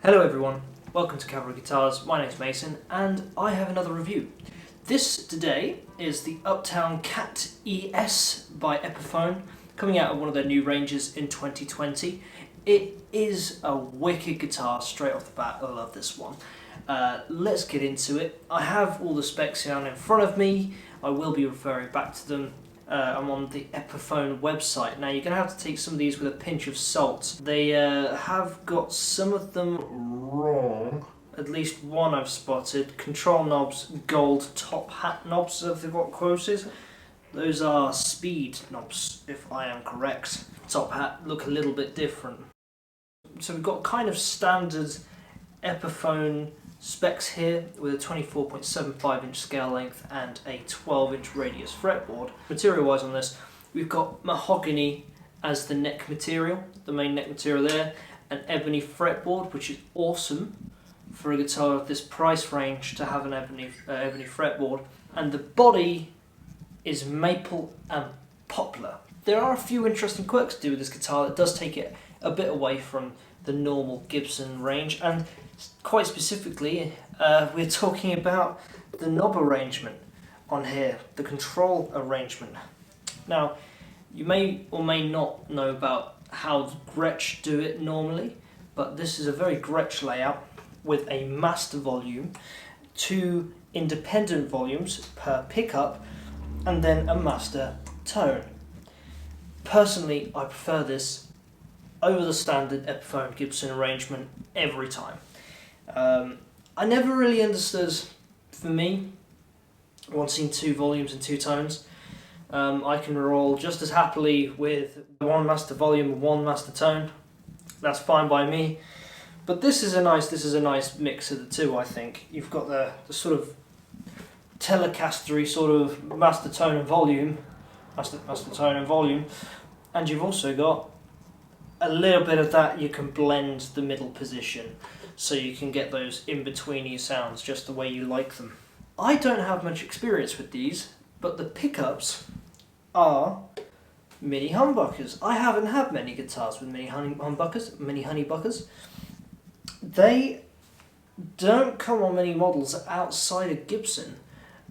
Hello everyone, welcome to Cavalry Guitars. My name's Mason and I have another review. This today is the Uptown Cat ES by Epiphone, coming out of one of their new ranges in 2020. It is a wicked guitar straight off the bat. I love this one. Let's get into it. I have all the specs down in front of me. I will be referring back to them. I'm on the Epiphone website. Now you're going to have to take some of these with a pinch of salt. They have got some of them wrong. At least one I've spotted. Control knobs, gold top hat knobs, if they've got quoted. Those are speed knobs, if I am correct. Top hat look a little bit different. So we've got kind of standard Epiphone specs here with a 24.75 inch scale length and a 12 inch radius fretboard. Material wise on this, we've got mahogany as the neck material, the main neck material there, an ebony fretboard, which is awesome for a guitar of this price range to have an ebony fretboard, and the body is maple and poplar. There are a few interesting quirks to do with this guitar that does take it a bit away from the normal Gibson range, and quite specifically we're talking about the knob arrangement on here, the control arrangement. Now you may or may not know about how Gretsch do it normally, but this is a very Gretsch layout with a master volume, two independent volumes per pickup, and then a master tone. Personally, I prefer this over the standard Epiphone Gibson arrangement every time. I never really understood, for me, wanting two volumes and two tones. I can roll just as happily with one master volume and one master tone. That's fine by me. But this is a nice mix of the two, I think. You've got the sort of Telecaster-y sort of master tone and volume, and you've also got a little bit of that. You can blend the middle position, so you can get those in-betweeny sounds just the way you like them. I don't have much experience with these, but the pickups are mini humbuckers. I haven't had many guitars with mini honeybuckers. They don't come on many models outside of Gibson.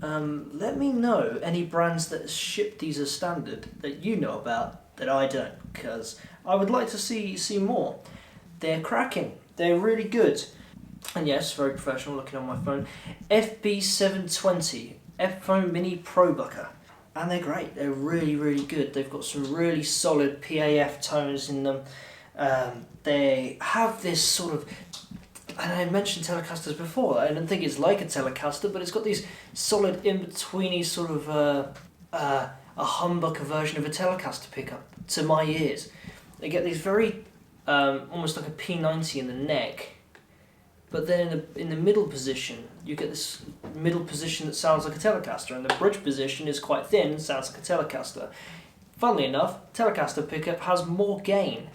Let me know any brands that ship these as standard that you know about that I don't, because I would like to see more. They're cracking. They're really good. And yes, very professional looking on my phone. FB720 Epiphone Mini Pro Bucker. And they're great. They're really, really good. They've got some really solid PAF tones in them. They have this sort of, and I mentioned Telecasters before, I don't think it's like a Telecaster, but it's got these solid in-betweeny sort of a humbucker version of a Telecaster pickup to my ears. They get these very almost like a P90 in the neck, but then in the middle position you get this middle position that sounds like a Telecaster, and the bridge position is quite thin, sounds like a Telecaster. Funnily enough, Telecaster pickup has more gain.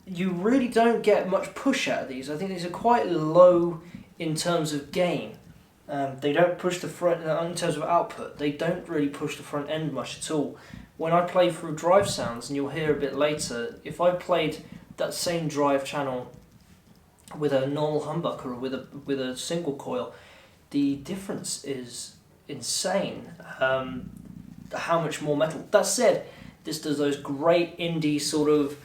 You really don't get much push out of these. I think these are quite low in terms of gain. They don't push the front, in terms of output, they don't really push the front end much at all. When I play through drive sounds, and you'll hear a bit later, if I played that same drive channel with a normal humbucker or with a single coil, the difference is insane. How much more metal. That said, this does those great indie sort of,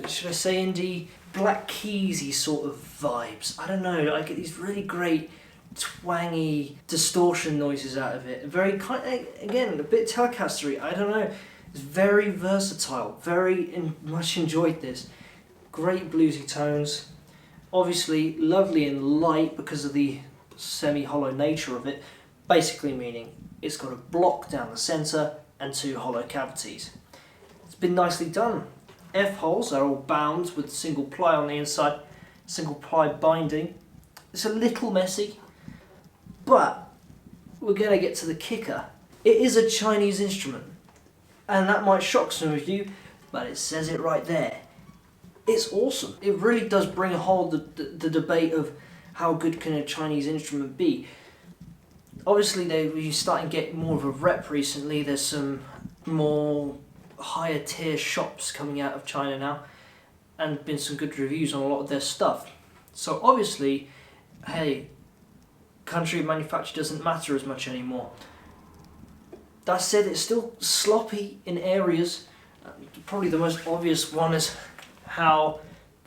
should I say indie, Black Keysy sort of vibes. I don't know, I get these really great twangy distortion noises out of it. Very kind, again, a bit Telecaster-y, I don't know. It's very versatile, much enjoyed this. Great bluesy tones. Obviously lovely and light because of the semi-hollow nature of it, basically meaning it's got a block down the centre and two hollow cavities. It's been nicely done. F-holes are all bound with single ply on the inside, single ply binding. It's a little messy, but we're going to get to the kicker. It is a Chinese instrument, and that might shock some of you, but it says it right there. It's awesome. It really does bring home the debate of how good can a Chinese instrument be. Obviously, we're starting to get more of a rep recently. There's some more higher tier shops coming out of China now, and been some good reviews on a lot of their stuff. So obviously, hey, country of manufacture doesn't matter as much anymore. That said, it's still sloppy in areas. Probably the most obvious one is how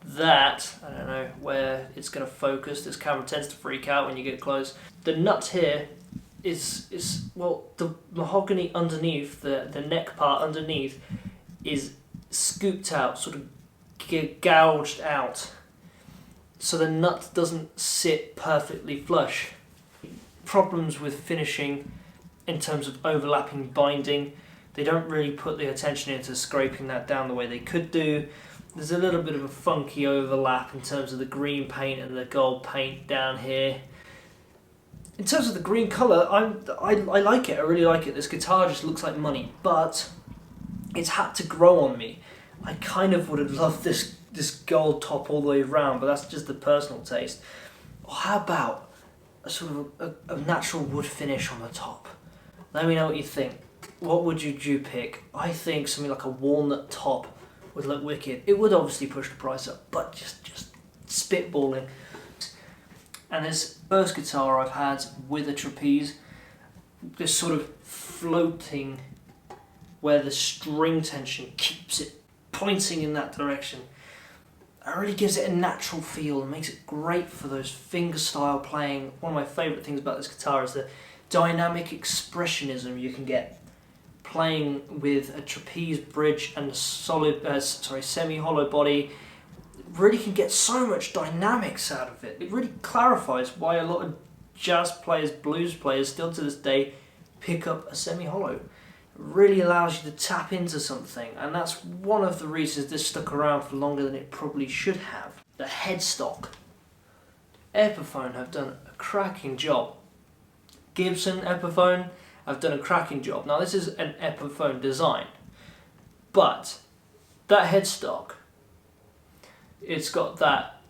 that, I don't know where it's going to focus, this camera tends to freak out when you get close. The nut here is well, the mahogany underneath, the neck part underneath is scooped out, sort of gouged out, so the nut doesn't sit perfectly flush. Problems with finishing in terms of overlapping binding. They don't really put the attention into scraping that down the way they could do. There's a little bit of a funky overlap in terms of the green paint and the gold paint down here. In terms of the green colour, I like it, I really like it. This guitar just looks like money, but it's had to grow on me. I kind of would have loved this gold top all the way around, but that's just the personal taste. Or how about a sort of a natural wood finish on the top? Let me know what you think. What would you pick? I think something like a walnut top would look wicked. It would obviously push the price up, but just spitballing. And this first guitar I've had with a trapeze, this sort of floating where the string tension keeps it pointing in that direction. It really gives it a natural feel and makes it great for those fingerstyle playing. One of my favourite things about this guitar is the dynamic expressionism you can get playing with a trapeze bridge and a solid, semi-hollow body. Really can get so much dynamics out of it. It really clarifies why a lot of jazz players, blues players still to this day pick up a semi-hollow. It really allows you to tap into something, and that's one of the reasons this stuck around for longer than it probably should have. The headstock. Epiphone have done a cracking job. Gibson Epiphone have done a cracking job. Now this is an Epiphone design, but that headstock, it's got that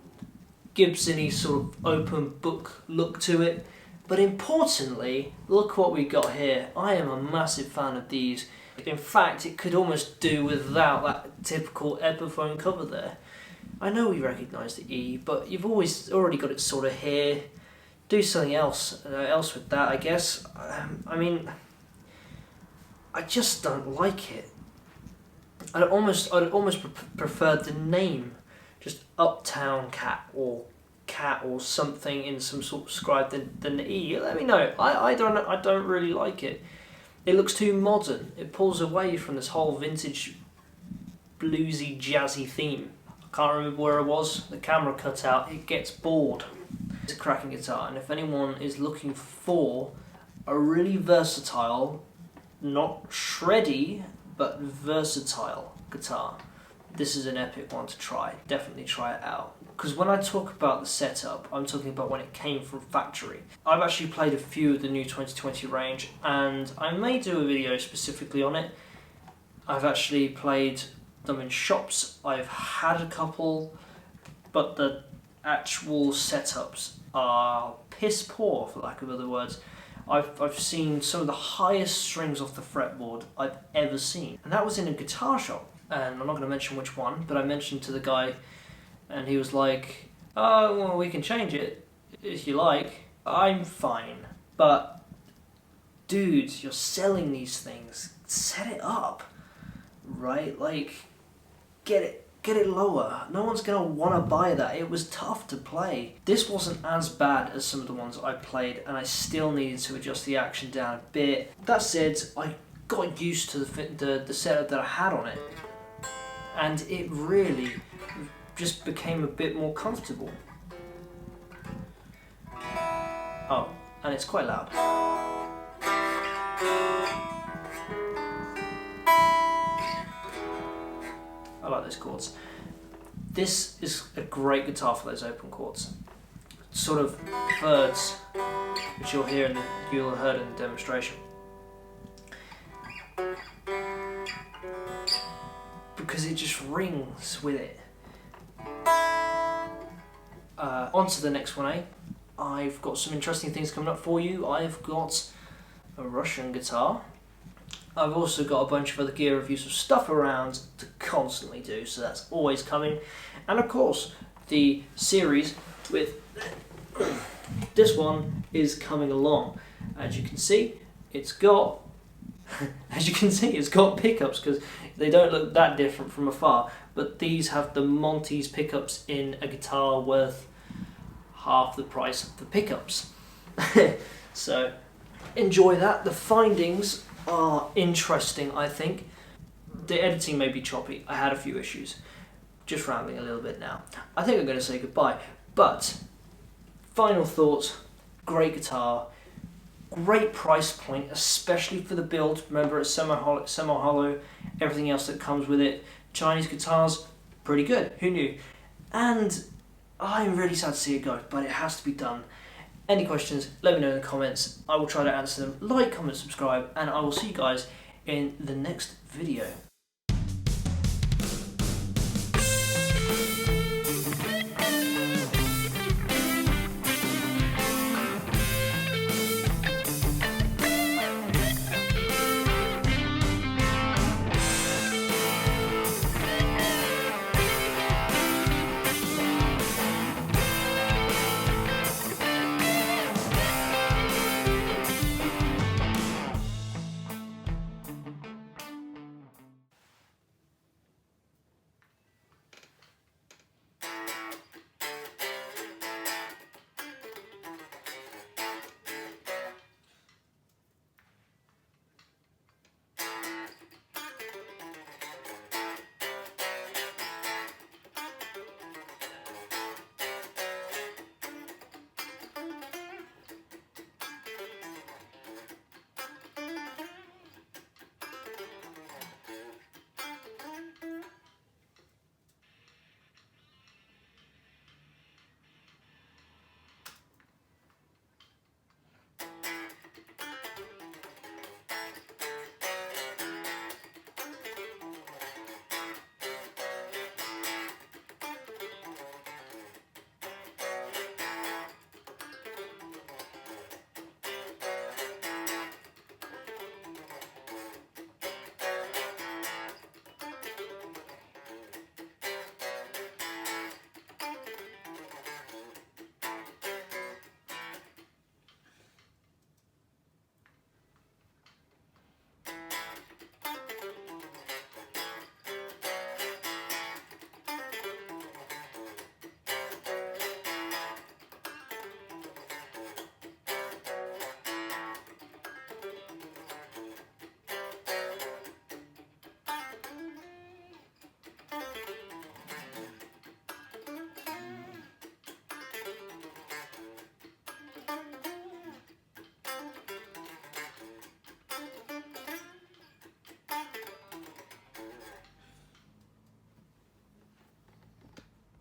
Gibson-y sort of open book look to it. But importantly, look what we got here. I am a massive fan of these. In fact, it could almost do without that typical Epiphone cover there. I know we recognise the E, but you've already got it sort of here. Do something else with that, I guess. I mean, I just don't like it. I'd almost prefer the name, just Uptown Cat or something in some sort of scribe than the E. Let me know. I don't really like it. It looks too modern. It pulls away from this whole vintage bluesy jazzy theme. I can't remember where I was. The camera cut out. It gets bored. It's a cracking guitar, and if anyone is looking for a really versatile, not shreddy, but versatile guitar, this is an epic one to try. Definitely try it out. Because when I talk about the setup, I'm talking about when it came from factory. I've actually played a few of the new 2020 range, and I may do a video specifically on it. I've actually played them in shops. I've had a couple, but the actual setups are piss poor, for lack of other words. I've seen some of the highest strings off the fretboard I've ever seen, and that was in a guitar shop. And I'm not going to mention which one, but I mentioned to the guy, and he was like, "Oh, well, we can change it if you like." I'm fine, but dudes, you're selling these things. Set it up, right? Like, get it lower. No one's gonna want to buy that. It was tough to play. This wasn't as bad as some of the ones I played, and I still needed to adjust the action down a bit. That said, I got used to the setup that I had on it, and it really just became a bit more comfortable. Oh, and it's quite loud. I like those chords. This is a great guitar for those open chords. Sort of thirds, which you'll hear you'll have heard in the demonstration. Because it just rings with it. On to the next one, I've got some interesting things coming up for you. I've got a Russian guitar. I've also got a bunch of other gear reviews of stuff around to constantly do, so that's always coming. And of course, the series with this one is coming along. As you can see, it's got pickups, because they don't look that different from afar, but these have the Monty's pickups in a guitar worth half the price of the pickups. So enjoy that. The findings are interesting, I think. The editing may be choppy. I had a few issues. Just rambling a little bit now. I think I'm going to say goodbye. But final thoughts, great guitar, great price point, especially for the build. Remember, it's semi-hollow, everything else that comes with it. Chinese guitars, pretty good. Who knew? And I'm really sad to see it go, but it has to be done. Any questions, let me know in the comments. I will try to answer them. Like, comment, subscribe, and I will see you guys in the next video.